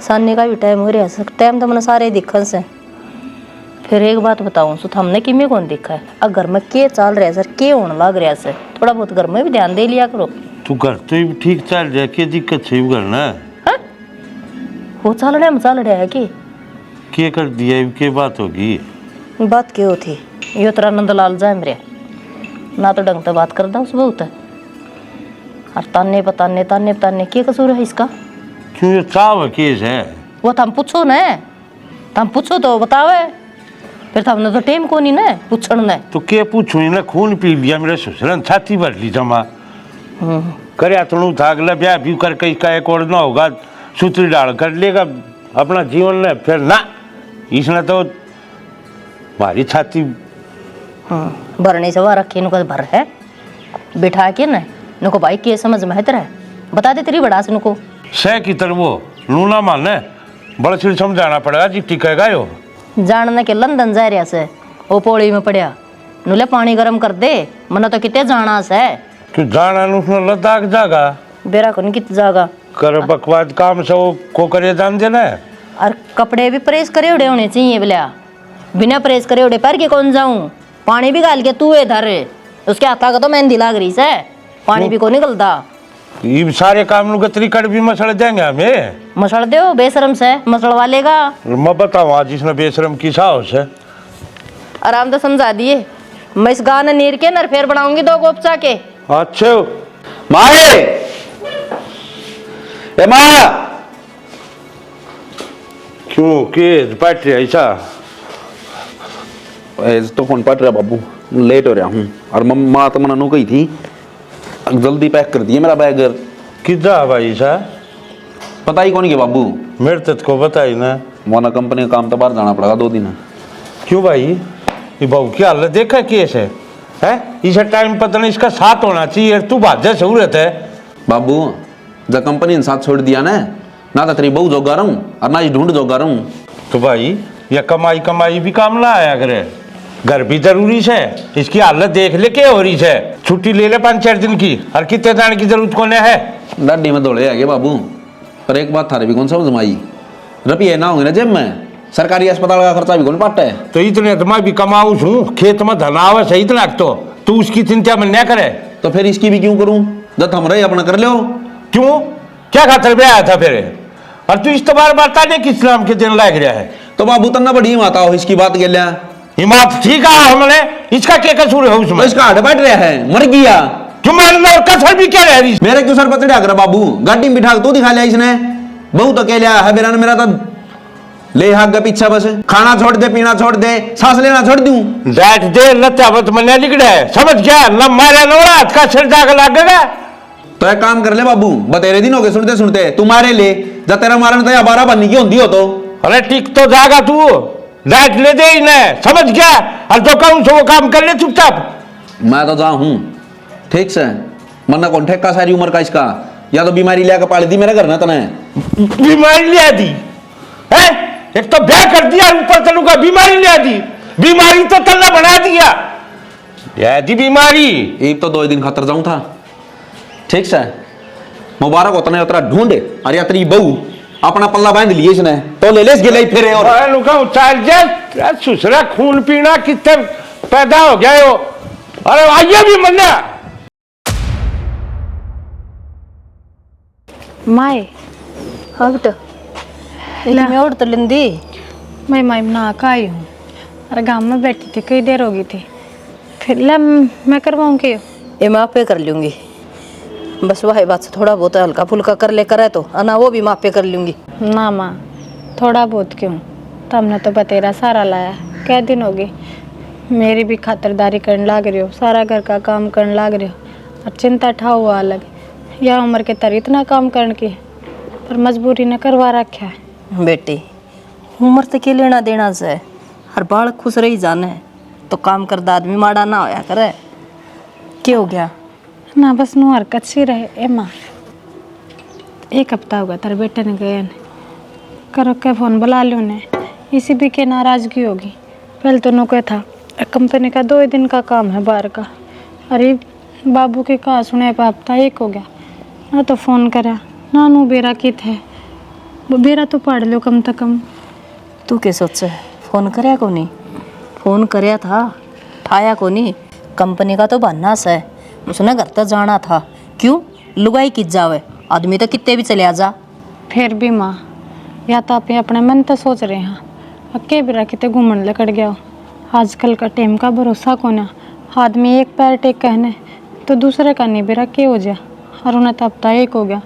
सानने का भी टाइम हो रहा है। टाइम तो मैंने सारे दिखन से। फिर एक बात बताऊं सो हमने किमें कौन देखा है, अब घर में के चल रहा है सर, के होने लग रहा है सर, थोड़ा बहुत घर में भी ध्यान दे लिया करो। तू घर तो ही ठीक चल रहा, क्या दिक्कत है करना? वो चल रहा है कि के कर दिया, के बात होगी? बात क्यों थी यो तेरा नंदलाल जाए मेरे ना तो ढंग से बात करता उस बहुत है, और ताने बताने क्या कसूर है इसका? क्यों ये चाव केस है? वो थम पूछो न, थम पूछो तो बतावे, फिर हमने तो टेम को नहीं ना पूछण ने। तो के पूछू ना, खून पी लिया मेरे ससुरन, छाती भर ली जमा करे थोड़ू था, अगला ब्याह भी करके इसका एक और ना होगा, सूत्री डाल कर लेगा अपना जीवन ने, फिर ना इसने तो हमारी छाती भरने से वहाँ रखे नुको भर है बिठा के न नुको भाई के समझ में है तेरा, बता दे तेरी बड़ा से नुको सह की तरह वो नूना माने बड़ा सिर समझाना पड़ेगा जी, टिकेगा यो जानने के लंदन जा रहा से वो पोड़ी में पड़िया नुले पानी गरम कर दे, मना तो कितने जाना से तू जाना उसने लद्दाख जागा बेरा को नहीं कित जागा कर बकवाद काम से वो को करे जान देना। और कपड़े भी प्रेस करे उड़े होने चाहिए बोलिया, बिना प्रेस करे उड़े पैर के कौन जाऊं, पानी भी गाल के तू इधर उसके हाथा का तो मेहंदी लाग रही से, पानी भी को निकलता। ये सारे काम के तरीका भी मसड़ देंगे हमें, मसड़ दो बेशरम से मसड़वा लेगा। मैं बताऊँ आज इसने बेशरम की साहब से आराम तो समझा दिए, मैं इस गाना नीर के नर फेर बनाऊंगी 2 गोपचा के। अच्छे माए ए माँ क्यों के बैठ रहा ऐसा? तो फोन पट रहा बाबू, लेट हो रहा हूँ, और मम्मा तो मना कही थी जल्दी पैक कर दिए मेरा बैग। कितना भाई सा? पता ही कौन के बाबू, मेरे तक को बताई ना, मोना कंपनी का काम तो बाहर जाना पड़ेगा 2 दिन। क्यों भाई ये बहू की हालत देखा केस है? इसे टाइम पता नहीं, इसका साथ होना चाहिए, तू भाज्य सहूलत है। बाबू जब कंपनी ने साथ छोड़ दिया ना, ना तो तेरी बहू जोगा रहूँ और ना ही ढूंढ जोगा रहूँ। तो भाई ये कमाई कमाई भी काम ना आया करे, घर भी जरूरी है। इसकी हालत देख ले क्या हो रही है। छुट्टी ले ले 5-4 दिन की, और कितने जाने की जरूरत कोने है। डड्डी में दौड़े आगे बाबू, पर एक बात थारे भी कौन समझ आई, रुपये ना होंगे ना जेब में, सरकारी अस्पताल का खर्चा भी कौन पाटा है। तो इतने तो मैं भी कमाऊ हूँ, खेत में धन आवे सही इतना तो तू उसकी चिंता में न करे। तो फिर इसकी भी क्यों करूं, जब हम रहे अपना कर लो। क्यों, क्या खातर भी आया था फिर? और तू इस बार बताने किस नाम के दिन लग रहा है। तो बाबू तना बड़ी माता हो इसकी बात के लिया, हिम्मत ठीक है हमने, इसका क्या कसूर है उसमें? तो इसका हट बैठ रहा है, मर गया। क्यों मरना, और कसर भी क्या रह रही? मेरे क्यों सर पर चढ़ा कर बाबू, गाड़ी में बिठा तू दिखा लिया इसने, बहु तो कह लिया है मेरा, मेरा तो ले हाथ का पीछा, बस खाना छोड़ दे, पीना छोड़ दे, सांस लेना छोड़ दूं। बैठ दे लत्यावत मने लिखड़ा है, समझ गया न? मारे नोड़ा हाथ का सिर जाकर लगेगा। तो एक काम कर ले बाबू, बतेरे दिन हो गए सुनते सुनते, तुम्हारे ले जब तेरा मारन तो 12 बनने की होती हो तो। अरे ठीक तो जागा तू, बैठ ले दे इन्हें, समझ गया? और जो कहूं सो वो काम कर ले चुपचाप। मैं तो जा हूं ठीक से, मरना कौन ठेका सारी उम्र का इसका, या तो बीमारी लिया के पाल दी मेरे घर ना तने। बीमारी लिया दी है, एक तो ब्याह कर दिया, ऊपर तलू का बीमारी लिया दी, बीमारी तो तल्ला बना दिया। यह दी बीमारी, एक तो 2 दिन खातर जाऊं था ठीक से, मुबारक होता नहीं उतरा ढूंढे, अरे या तेरी बहू अपना पल्ला बांध लिए इसने, तो ले ले गिले फिर। और चल जा सुसरा, खून पीना कितने पैदा हो गया हो। अरे आइए भी मन्ना माए हाँ बेटा, ला। मैं और तो लेंदी। मैं माई नहा का आई हूँ, अरे गाँव में बैठी थी, कई देर हो गई थी, फिर ला मैं करवाऊँ के? ये मैं आप पे कर लूँगी, बस वही बात से थोड़ा बहुत हल्का फुल्का कर ले करे तो ना, वो भी मैं आप पे कर लूँगी। ना माँ, थोड़ा बहुत क्यों, तुमने तो बतेरा सारा लाया, कै दिन हो गए। मेरी भी खातिरदारी करने लाग रही हो, सारा घर का काम करने लाग रही हो, और चिंता ठा हुआ अलग, या उम्र के तर इतना काम करने की, पर मजबूरी ने करवा रखा है। बेटी उम्र तो के लेना देना से, हर बाल खुश रही जाने, तो काम करदा आदमी माड़ा ना होया करे। क्या हो गया? ना बस नू हरकत सी रहे। ए माँ, 1 हफ्ता होगा तेरे बेटे ने गए, करो के फ़ोन बुला लो ने, इसी भी के नाराज़गी होगी। पहले तो नो क्या था, कंपनी का 2 दिन का काम है बाहर का, अरे बाबू के कहा सुने पे हफ्ता 1 हो गया ना, तो फ़ोन करा ना, नू बेरा की थे, वो बेरा तो पढ़ लो कम से कम। तू क्या सोचे, फ़ोन करया को नहीं? फ़ोन करया था, ठाया को नहीं। कंपनी का तो बहाना है, उसने घर तक जाना था, क्यों लुगाई कित जावे, आदमी तो कितने भी चले आ जा। फिर भी माँ, या तो आप अपने मन तो सोच रहे हैं, अक्के बेरा कितने घूमने लकड़ गया हो। आजकल का टाइम का भरोसा कौन है, आदमी एक पैर टेक कहने तो दूसरे का नहीं बेरा के हो जा, और उन्हें तो हफ्ता 1 हो गया,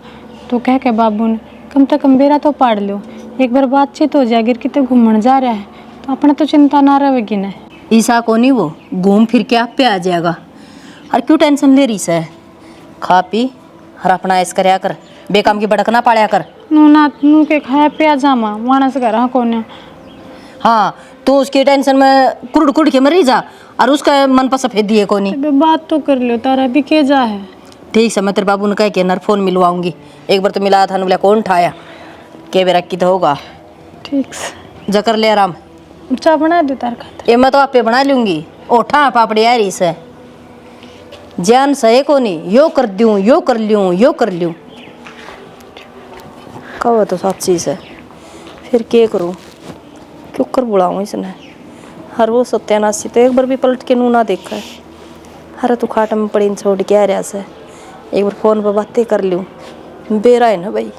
तो कह के बाबू ने कम से कम बेरा तो पाड़ लो, एक बार बातचीत हो जाएगी, कितने घूमने जा रहा है तो अपने तो चिंता ना रहेगी ना। ईसा को नहीं, वो घूम फिर के आप पे आ जाएगा, और क्यों टेंशन ले रही से? खा पी और अपना ऐस करया कर, बेकाम की भड़कना पाया कर। नू ना नू के खाया पिया जामा मानस घर कौन है। हाँ, तो उसकी टेंशन में कुड़ कुड़ के मरी जा, और उसका मन पर सफेद दिए को नहीं। बात तो कर लो, तारा भी के जा है। ठीक है, मैं तेरे बाबू ने कह के नर फोन मिलवाऊंगी, एक बार तो मिलाया था, बोला कौन ठाया के बेरा की तो होगा। ठीक से जकर ले आराम, चाय बना दो तार खाते। ये मैं तो आप पे बना लूंगी, ओठा पापड़ी आ रही से जान सहे को नहीं, यो कर दूँ यो कर लूँ यो कर लूँ, कहो तो सच्ची से फिर क्या करूँ, क्यों कर बुलाऊँ इसने। हर वो सत्यानाशी तो एक बार भी पलट के नू ना देखा है। हर तू खाट में पड़ी छोड़ के आ रहा से, एक बार फ़ोन पर बातें कर लूँ। बेरा है ना भाई,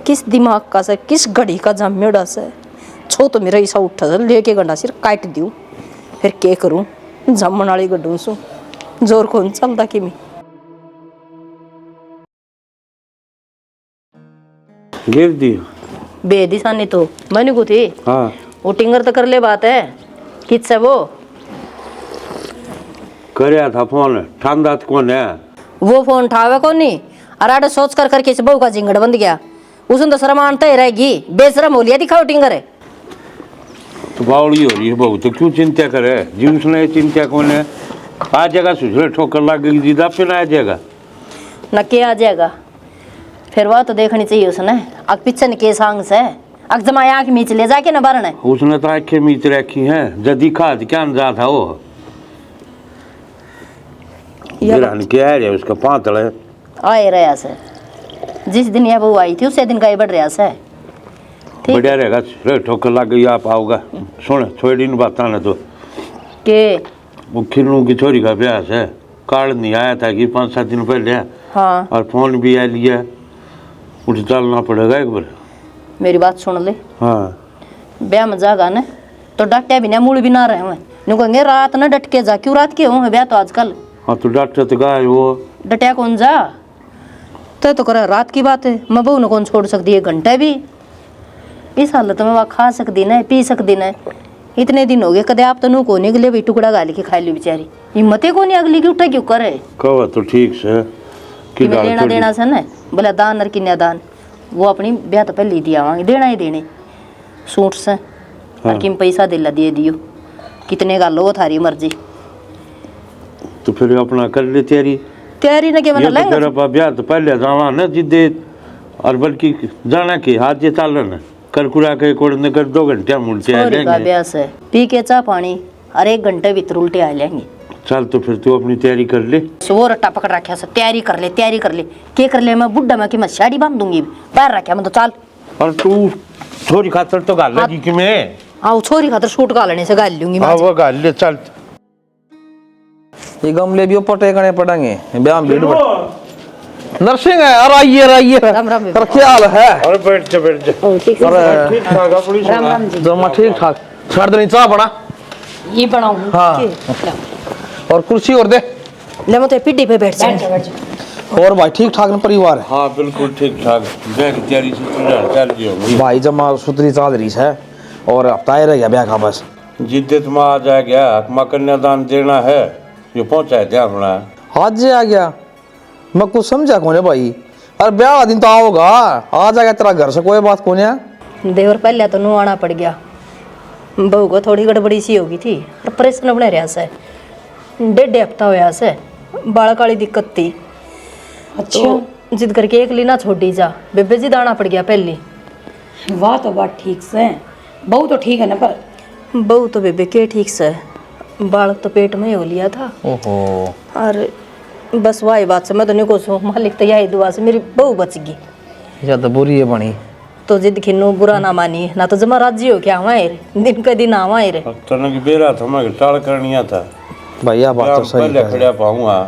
किस दिमाग का से, किस घड़ी का जमेड़ा से, छो तो मेरा ऐसा उठा लेके गंडा सिर काट दूँ, फिर क्या करूँ, जमन वाली गड्ढू सू जोर कौन चलता कि मैं गिर दियो बेदिशानी तो मैंने को थी। हाँ, वो टिंगर तो कर ले बात है, किससे वो करया था फोन, ठंडा कौन है वो फोन ठावे को नहीं, अराडे सोच कर करके इस बहू का झिंगड़ बंद गया, उसने तो शर्म आनता ही रहेगी, बेशरम हो लिया दिखाओ टिंगर है। तो बावड़ी हो रही है बहू, तो क्यों चिंता करे जी, उसने चिंता कौन है। आ जाएगा सुसरे ठोकर लगेगी दीदा, फिर आ जाएगा न के आ जाएगा, फिर वह तो देखनी चाहिए उसने, अब पीछे न के सांग से अग जमा आँख मीच ले जाके न भरना उसने तो आंखें मीच रखी हैं जदी खाद क्या अंदाज था वो गिरान क्या है उसका पातल है आए रहा से जिस दिन यह बहू आई थी उसे दिन का ही बढ़ रहा से ठीक बढ़िया रहेगा रे ठोकर लग गई आप आओगा सुन थोड़ी दिन बात ना तो के वो खिन्नू की छोरी का ब्याह है कार्ड नहीं आया था कि 5-7 दिन पहले हाँ और फोन भी आ लिया उठ चलना पड़ेगा एक बार मेरी बात सुन ले हाँ ब्याह में जागा न तो डटे भी ना मूड भी ना रहे हुए नु कहेंगे रात न डट के जा क्यों रात के हुए ब्याह तो आजकल हाँ तो डॉक्टर तो गाय वो डटिया कौन जा तो करे रात की बात है मैं बहू ने कौन छोड़ सकती है घंटे भी इस हालत में वह खा सकती न पी सकती न इतने दिन हो गए कदे आप तो नू को निकले भाई टुकड़ा गाली के खा ली बेचारी हिम्मते को नहीं अगली की उठा क्यों करे कहो तो ठीक से कि मैं लेना देना से न बोला दान और किन्या दान वो अपनी ब्याह तो पहले ही दिया वहाँ देना ही देने सूट से और किम पैसा दिला दे दियो कितने का लो थारी मर्जी तो फिर अपना कर ले तैयारी न के बना ये तो लेंगे फिर अपना ब्याह तो पहले जावा न जिद्दे और बल्कि जाना के हाथ जे चाल न कर कुड़ा के कोड़ने कर 2 घंटे मुड़ते आ छोरी का जाएंगे ब्याह से पी के चाह पानी और 1 घंटे भीतर उल्टे आ लेंगे चल तो फिर तू अपनी तैयारी कर ले वो रट्टा पकड़ रखा से तैयारी कर ले के कर ले मैं बुढ़ा मैं कि मैं साड़ी बांध दूंगी बाहर रखा मैं तो चाल और तू छोरी खातर तो गाल लगी कि मैं हाँ छोरी खातर सूट का लेने से गाल लूंगी मैं हाँ वो गाल ले चल ये गमले भी ऊपर टेकने पड़ेंगे ब्याह में भीड़ नर्सिंग है अरे आइए राम राम अरे क्या हाल है और बैठ जा अरे ठीक ठाक अपनी राम राम जी जमा ठीक ठाक छाड़ देनी चाह बना ये बनाऊं हाँ और कुर्सी और दे ले मैं तो पिड्डी पे बैठ जा और भाई ठीक ठाक न परिवार है हाँ बिल्कुल ठीक ठाक ब्याह की तैयारी से चल रही होगी भाई जमा सुतरी चादरी है और हफ्ता ही रह गया ब्याह का बस जिद्दे तुम आ जा गया हकमा कन्यादान देना है ये पहुंचा दिया अपना आज जे आ गया मैं कुछ समझा कौन है भाई अरे ब्याह वाला दिन तो आओगा आ जाएगा तेरा घर से कोई बात कौन है देवर पहले तो नू आना पड़ गया बहू को थोड़ी गड़बड़ी सी होगी थी और परेशान बने रहा से 1.5 हफ्ता होया से बाल काली दिक्कत थी अच्छा तो जिद करके एक लीना छोड़ी जा बेबे जी दाना पड़ गया पहले वाह तो बात ठीक से बहू तो ठीक है ना पर बहू तो बेबे के ठीक से बालक तो पेट में ही हो लिया था ओहो और बस वही बात से मैं तो नहीं को सो मालिक तो यही दुआ से मेरी बहू बच गई या तो बुरी है बनी तो जिद खिन्नू बुरा ना मानी ना तो जमा राजी हो क्या हमारे दिन के दिन आवाए रे तने की बेरा था मैं टाल करनिया था भैया बात तो सही पहले है खड़ा पाऊंगा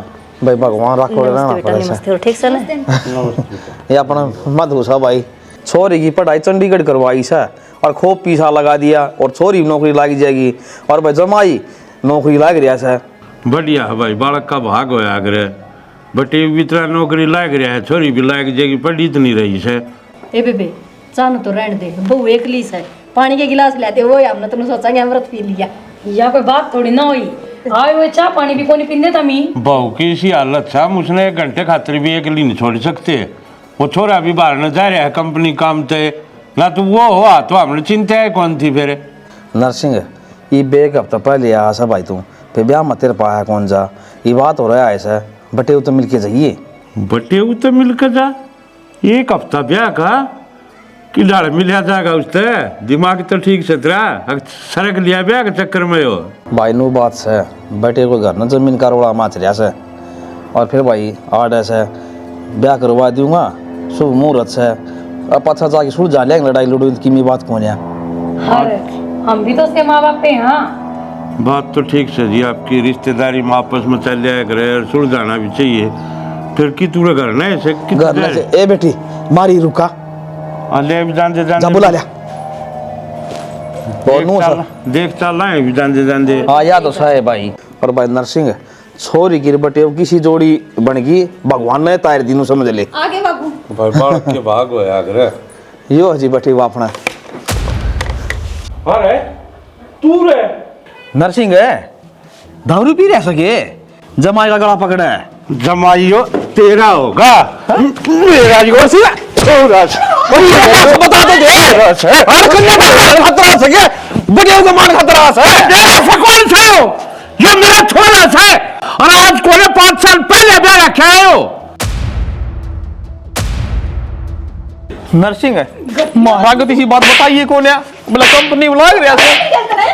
भाई भगवान राखो रहना नमस्ते बेटा पड़े नमस्ते हो ठीक से ना नमस्ते ये अपना मत घुसा भाई छोरी की पढ़ाई चंडीगढ़ करवाई सा और खूब पैसा लगा दिया और छोरी नौकरी लगी जाएगी और भाई जमाई नौकरी लग रहा है बढ़िया है भाई बालक का भाग होया करे बटे भी तरह नौकरी लाग रहा है छोरी भी लाग जाएगी पढ़ी तो नहीं रही है ए बेबे चान तो रहने दे बहू एक लीस है पानी के गिलास लाते वो हमने तुमने सोचा कि अमृत पी लिया या कोई बात थोड़ी ना हुई आए हुए चाह पानी भी कोनी पीने था मी बहू की इसी हालत था उसने 1 घंटे खातिर भी एक ली नहीं छोड़ सकते वो छोरा भी बाहर न जा रहा है कंपनी काम थे ना तो वो हुआ तो हमने चिंता है कौन थी फिर नर्सिंग ये बेग हफ्ता पहले आया सा भाई तू फिर ब्याह मत तेरे पाया कौन जा ये बात हो रहा है ऐसा बटे तो मिलके जाइए बटे वो तो मिलकर जा 1 हफ्ता ब्याह का कि डाल मिलिया जाएगा उससे दिमाग तो ठीक से तेरा सड़क लिया ब्याह के चक्कर में हो भाई नो बात से बेटे को घर न जमीन कारोबार माच रहा से और फिर भाई आठ ऐसे ब्याह करवा दूंगा शुभ मुहूर्त से अब अच्छा जाके सुलझा लेंगे लड़ाई लड़ोई की मी बात कौन है अरे हम भी तो उसके माँ बाप पे हैं, हाँ बात तो ठीक से जी आपकी रिश्तेदारी में आपस में चल जाया करे और सुलझाना भी चाहिए फिर की तू घर ना ऐसे घर में से ए बेटी मारी रुका ले भी जानते जा जानते बुला लिया और नो सर देख चल रहा है भी जानते जानते हाँ या तो सही भाई और भाई नरसिंह छोरी की बटे किसी जोड़ी बन गई भगवान ने तार दिनों समझ ले आगे बाबू भाई बालक के भाग हो यार यो हजी बटी वापना अरे तू रे नरसिंह है दारू पी रह सके जमाई का गला पकड़ा है जमाइयो तेरा होगा मेरा जो सी छोरा बता तो दे और कन्या का खतरा सके बढ़िया को मान खतरा है ऐसा कौन था ये मेरा छोरा है और आज कोने 5 साल पहले ब्याह रखा है नर्सिंग है महाराज को किसी बात बताइए कौन है बोला कंपनी बुला रहा है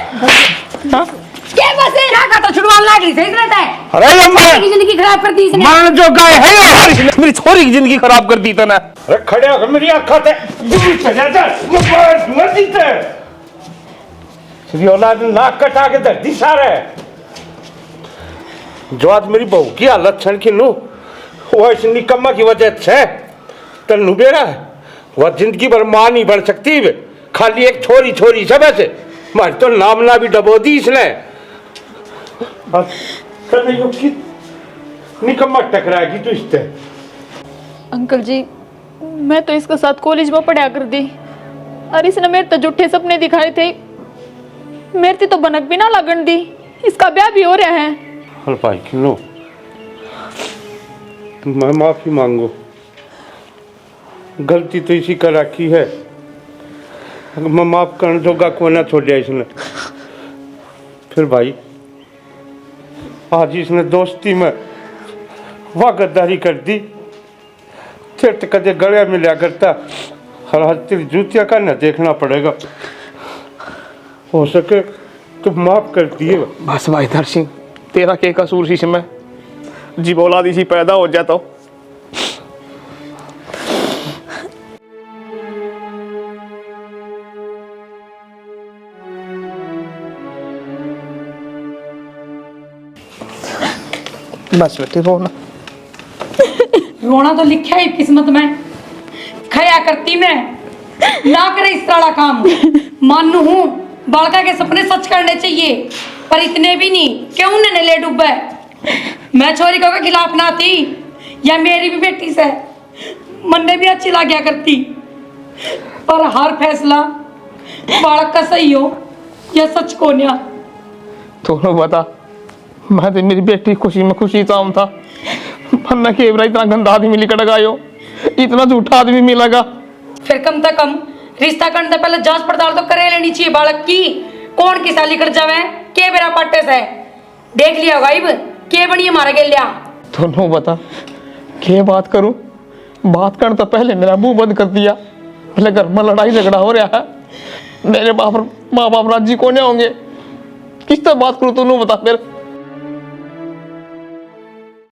हाँ? क्या बस है क्या खाता छुड़वाने लाग रही सही रहता है अरे ये मैं की जिंदगी खराब कर दी इसने मान जो गाय है यार मेरी छोरी की जिंदगी खराब कर दी तने अरे खड़े होकर मेरी आँख थे दूर चले जा ये बात मत दीते श्री औलाद ने नाक कटा के धरती सारे जो आज मेरी बहू की हालत क्षण की नू वो इस निकम्मा की वजह से तन्नू बेरा वह जिंदगी भर मां नहीं बन सकती वे खाली एक छोरी छोरी सब ऐसे मार तो नाम ना भी डबो दी इसने निकम्मा टकराएगी तू इससे अंकल जी मैं तो इसके साथ कॉलेज में पढ़ा कर दी और इसने मेरे तो झूठे सपने दिखाए थे मेरे तो बनक भी ना लगन दी इसका ब्याह भी हो रहा है भाई किलो मैं माफी मांगो गलती तो इसी का रखी है मैं माफ करने जोगा को ना छोड़ दिया इसने फिर भाई आज इसने दोस्ती में वाह गद्दारी कर दी फिर तो कदे गले मिला करता हर हाथ तेरी जूतिया का ना देखना पड़ेगा हो सके तो माफ कर दिए बस भाई धर सिंह तेरा के कसूर सी में जी बोला दी सी पैदा हो जाता हो बस बेटी रोना रोना तो लिखा है किस्मत में खया करती मैं ना करे इस तरह काम मानू हूँ बालका के सपने सच करने चाहिए पर इतने भी नहीं क्यों न ले डूबे मैं छोरी को के खिलाफ ना थी या मेरी भी बेटी से मन ने भी अच्छी लग गया करती पर हर फैसला बालक का सही हो या सच को न्या दोनों बता मैं तो मेरी बेटी खुशी में खुशी चाहूँ था वरना के इतना गंदा आदमी लिकड़ गायो इतना झूठा आदमी मिलेगा फिर कम से कम रिश्ता करने से पहले जांच पड़ताल तो करे लेनी चाहिए बालक की कौन की साली कर जावे के बेरा पट्टे से देख लिया गाइब के बनी हमारा के लिया दोनों बता क्या बात करूं बात करने तो पहले मेरा मुंह बंद कर दिया पहले घर में लड़ाई झगड़ा हो रहा है मेरे माँ बाप राजी कौन होंगे किस तरह बात करूं तू बता फिर